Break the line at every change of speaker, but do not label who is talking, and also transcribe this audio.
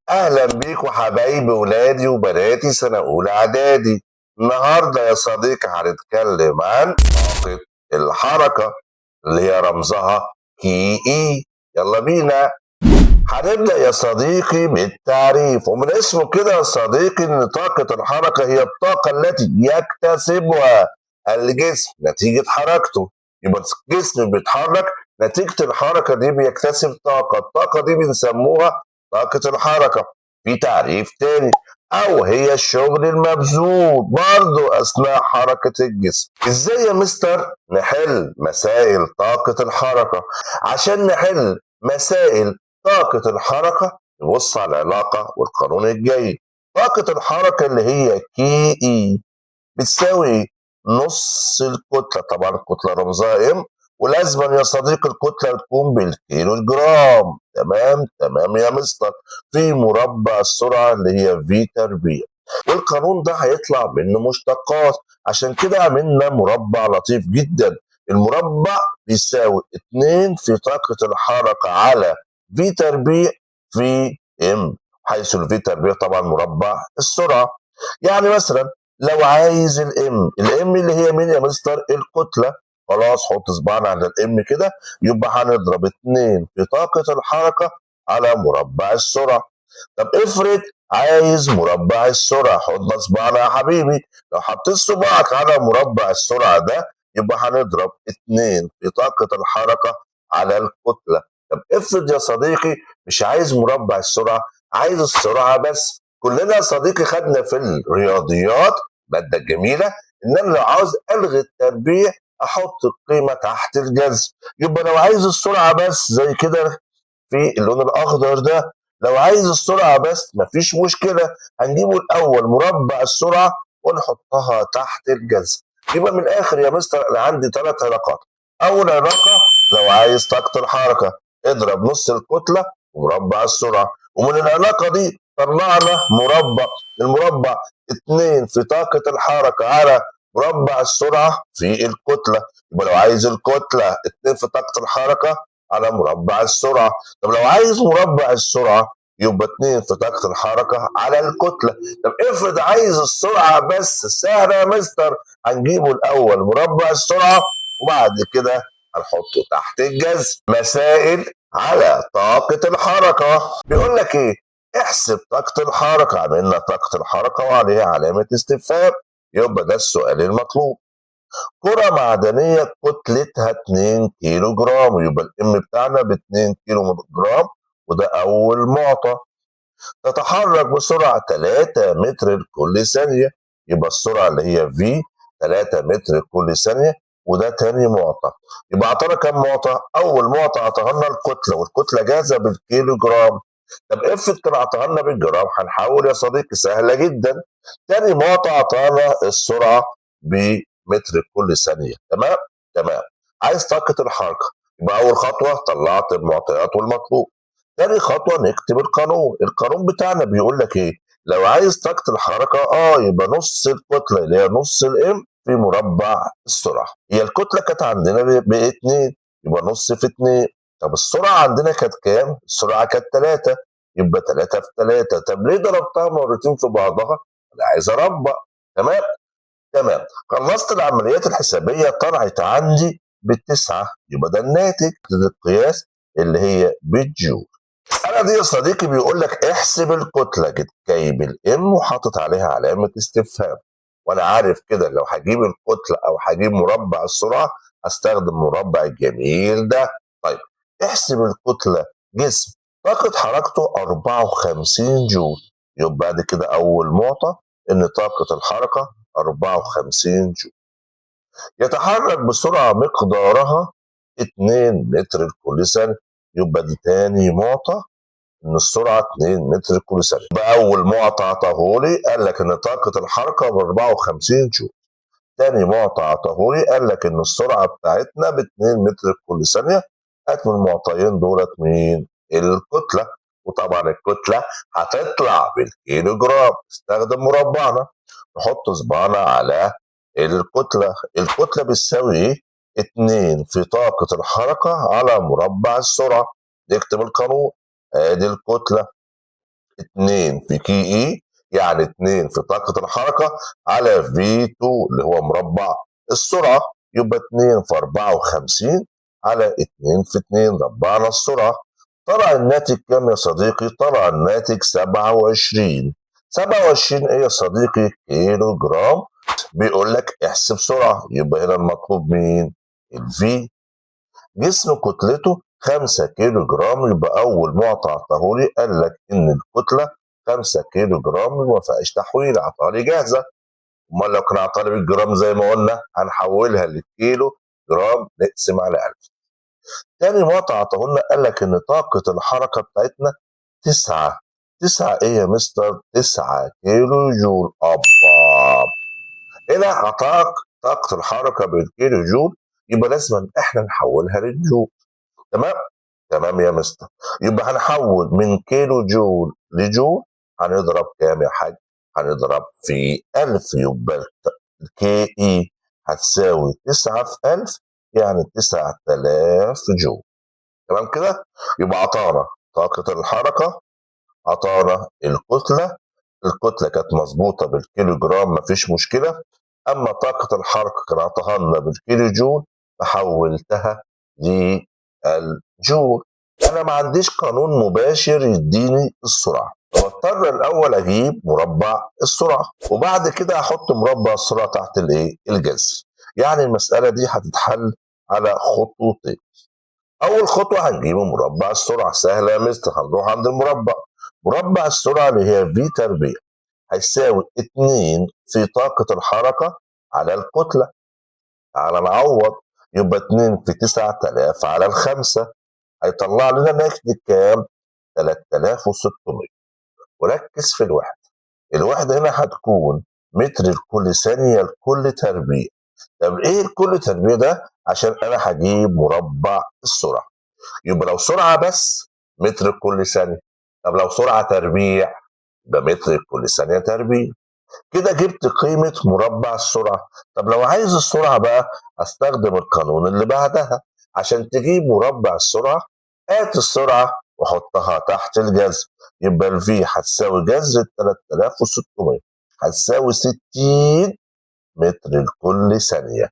أهلا بيكم حبايبي ولادي وبناتي سنة أولى إعدادي. النهاردة يا صديقي هنتكلم عن طاقة الحركة اللي هي رمزها كي إي. يلا بينا. هنبدأ يا صديقي بالتعريف، ومن اسمه كده يا صديقي إن طاقة الحركة هي الطاقة التي يكتسبها الجسم نتيجة حركته. يبقى الجسم بيتحرك، نتيجة الحركة دي بيكتسب طاقة، الطاقة دي بنسموها طاقة الحركة. في تعريف تاني، أو هي الشغل المبذول برضو أثناء حركة الجسم. إزاي يا مستر نحل مسائل طاقة الحركة؟ عشان نحل مسائل طاقة الحركة نبص على العلاقة والقانون الجيد. طاقة الحركة اللي هي كي إي بتساوي نص الكتلة، طبعا الكتلة رمزها ام، ولازما يا صديقي الكتلة تكون بالكيلو الجرام. تمام يا مستر، في مربع السرعة اللي هي في تربيع، والقانون ده هيطلع منه مشتقات، عشان كده عملنا مربع لطيف جدا. المربع بيساوي 2 في طاقة الحركة على في تربيع في ام، حيث الفي تربيع طبعا مربع السرعة. يعني مثلا لو عايز الام اللي هي مين يا مستر؟ الكتله. خلاص حط صباعنا على الام كده، يبقى هنضرب 2 في طاقه الحركه على مربع السرعه. طب افرض عايز مربع السرعه، حط صباعنا يا حبيبي. لو حطيت صباعك على مربع السرعه ده، يبقى هنضرب 2 في طاقه الحركه على الكتله. طب افرض يا صديقي مش عايز مربع السرعه، عايز السرعه بس. كلنا يا صديقي خدنا في الرياضيات مادة جميلة إن أنا لو عاوز ألغي التربيع أحط القيمة تحت الجذر. يبقى لو عايز السرعة بس زي كده في اللون الأخضر ده، لو عايز السرعة بس مفيش مشكلة، هنجيبه الأول مربع السرعة ونحطها تحت الجذر. يبقى من الآخر يا مستر أنا عندي 3 علاقات. أول علاقة، لو عايز طاقة الحركة اضرب نص الكتلة ومربع السرعة، ومن العلاقة دي طلعنا مربع. المربع 2 في طاقة الحركة على مربع السرعة في الكتلة. يبقى لو عايز الكتلة 2 في طاقة الحركة على مربع السرعة. طب لو عايز مربع السرعة يبقى 2 في طاقة الحركة على الكتلة. طب افرض عايز السرعة بس، سهلة يا مستر، هنجيبه الأول مربع السرعة وبعد كده هنحطه تحت الجذر. مسائل على طاقة الحركة بيقول لك ايه؟ احسب طاقة الحركة. عملنا طاقة الحركة وعليها علامة استفهام، يبقى ده السؤال المطلوب. كرة معدنية كتلتها 2 كيلو جرام، يبقى الام بتاعنا ب 2 كيلو جرام، وده أول معطى. تتحرك بسرعة 3 متر لكل ثانية، يبقى السرعة اللي هي في 3 متر لكل ثانية، وده تاني معطى. يبقى اعطانا كام معطى؟ أول معطى اعطانا لنا الكتلة، والكتلة جاهزة بالكيلو جرام. طب افرض كان اعطاها لنا بالجرام، هنحول يا صديقي، سهلة جدا. تاني معطى اعطانا السرعة بمتر كل ثانية. تمام. عايز طاقة الحركة، يبقى أول خطوة طلعت المعطيات والمطلوب. تاني خطوة نكتب القانون. القانون بتاعنا بيقول لك ايه؟ لو عايز طاقة الحركة يبقى نص الكتلة اللي هي نص الام في مربع السرعة. هي الكتلة كانت عندنا ب2، يبقى نص في 2. طب السرعة عندنا كانت كام؟ السرعة كانت 3، يبقى 3 في 3. طب ليه ضربتها مرتين في بعضها؟ انا عايز اربع. تمام. تمام. خلصت العمليات الحسابية طلعت عندي ب9، يبقى ده الناتج للقياس اللي هي بالجول. الحلقة دي يا صديقي بيقول لك احسب الكتلة، جيت جايب الام وحاطط عليها علامة استفهام، وانا عارف كده لو هجيب الكتلة او هجيب مربع السرعة هستخدم مربع الجميل ده. طيب احسب الكتلة جسم طاقة حركته 54 جول، يبقى بعد كده اول معطى ان طاقة الحركة 54 جول. يتحرك بسرعة مقدارها 2 متر لكل ثانية، يبقى دي تاني معطى ان السرعه 2 متر كل ثانيه. باول معطى عطاهولي قال لك ان طاقه الحركه ب 54 جول. تاني معطى عطاهولي قال لك ان السرعه بتاعتنا ب 2 متر كل ثانيه. هات من المعطيين دولت مين؟ الكتله. وطبعا الكتله هتطلع بالكيلو جرام، استخدم مربعنا. نحط صباعنا على الكتله. الكتله بتساوي ايه؟ 2 في طاقه الحركه على مربع السرعه. نكتب القانون. ادي الكتله 2 في كي اي، يعني 2 في طاقة الحركة على في 2 اللي هو مربع السرعة، يبقى 2 في 54 على 2 في 2 ربعنا السرعة. طلع الناتج كام يا صديقي؟ طلع الناتج 27. 27 ايه يا صديقي؟ كيلو جرام. بيقول لك احسب سرعة، يبقى هنا المطلوب مين؟ الفي. جسم كتلته 5 كيلو جرام، يبقى أول معطى عطاهولي قال لك إن الكتلة 5 كيلو جرام، ما فيهاش تحويل، عطالي جاهزة. أمال لو كان عطالي بالجرام زي ما قلنا هنحولها للكيلو جرام نقسم على 1000. تاني معطى عطاهولنا قال لك إن طاقة الحركة بتاعتنا 9. 9 إيه يا مستر؟ 9 كيلو جول. أبا هنا عطاك طاقة الحركة بالكيلو جول، يبقى لازم إحنا نحولها للجول. تمام. تمام يا مستر. يبقى هنحول من كيلو جول لجول، هنضرب كام يا حاج؟ هنضرب في 1000، يبقى كي اي هتساوي 9 في 1000، يعني 9000 جول. تمام كده. يبقى عطانا طاقة الحركة، عطانا الكتلة. الكتلة كانت مظبوطة بالكيلو جرام، مفيش مشكلة. أما طاقة الحركة كان عطاها لنا بالكيلو جول، فحولتها للجول. أنا ما عنديش قانون مباشر يديني السرعة، فبضطر الأول أجيب مربع السرعة، وبعد كده أحط مربع السرعة تحت الإيه؟ الجذر. يعني المسألة دي هتتحل على خطوتين. أول خطوة هنجيب مربع السرعة، سهلة يا مستر. هنروح عند المربع، مربع السرعة اللي هي في تربيع هيساوي 2 في طاقة الحركة على الكتلة. تعالى نعوض، يبقى 2 في 9000 على الخمسة، هيطلع لنا ناتج كام؟ 3600. وركز في الوحدة، الوحدة هنا هتكون متر لكل ثانية لكل تربيع. طب ايه الكل تربيع ده؟ عشان انا هجيب مربع السرعة. يبقى لو سرعة بس متر كل ثانية، طب لو سرعة تربيع يبقى متر كل ثانية تربيع. كده جبت قيمة مربع السرعة. طب لو عايز السرعة بقى استخدم القانون اللي بعدها. عشان تجيب مربع السرعة، هات السرعة وحطها تحت الجذر، يبقى الفي هتساوي جذر 3600، هتساوي 60 متر لكل ثانية.